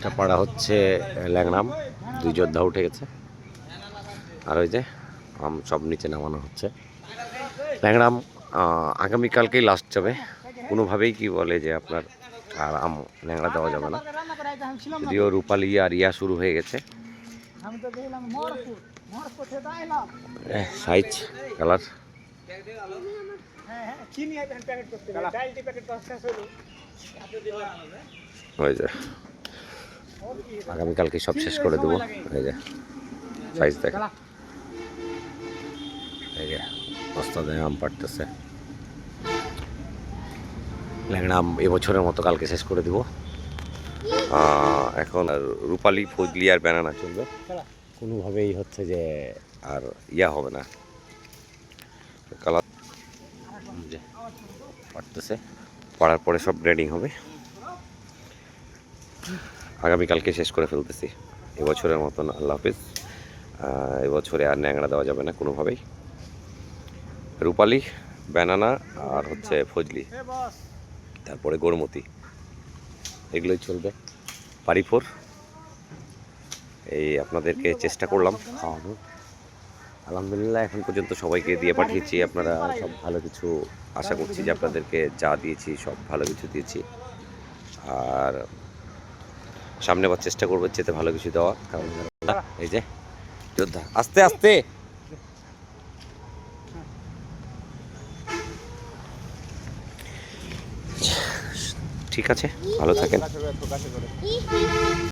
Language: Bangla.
একটা পাড়া হচ্ছে ল্যাংড়াম, 2 যোদ্ধা উঠে গেছে। আর ওই যে সব নিচে নামানো হচ্ছে। ল্যাংড়াম আগামীকালকেই লাস্ট যাবে। কোনোভাবেই কি বলে যে আপনার আর ল্যাংড়া দেওয়া যাবে না, যদিও রূপালি আর ইয়া শুরু হয়ে গেছে। সাইজ কালার হয়ে যায়। আগামীকালকে সব শেষ করে দেবো। এই যে সাইজ দেখ, এই যে ওস্তাদে আম পাড়তেছে। ল্যাংড়া আম এবছরের মতো কালকে শেষ করে দিব। এখন রূপালি, ফজলি আর ব্যানানা চলবে। কোনোভাবেই হচ্ছে যে আর ইয়া হবে না, কালার পাড়তেছে। পড়ার পরে সব গ্রেডিং হবে। আগামীকালকে শেষ করে ফেলতেছি এবছরের মতন। আল্লাহ হাফিজ। এবছরে আর ন্যাংড়া দেওয়া যাবে না কোনোভাবেই। রূপালি, ব্যানানা আর হচ্ছে ফজলি, তারপরে গোরমতি, এগুলোই চলবে। পারিফোর এই আপনাদেরকে চেষ্টা করলাম খাওয়ানোর। আলহামদুলিল্লাহ এখন পর্যন্ত সবাইকে দিয়ে পাঠিয়েছি। আপনারা সব ভালো কিছু, আশা করছি যে আপনাদেরকে যা দিয়েছি সব ভালো কিছু দিয়েছি। আর সামনে আবার চেষ্টা করবো যেতে ভালো কিছু দেওয়া। কারণ এই যে যোদ্ধা, আস্তে আস্তে। ঠিক আছে, ভালো থাকেন।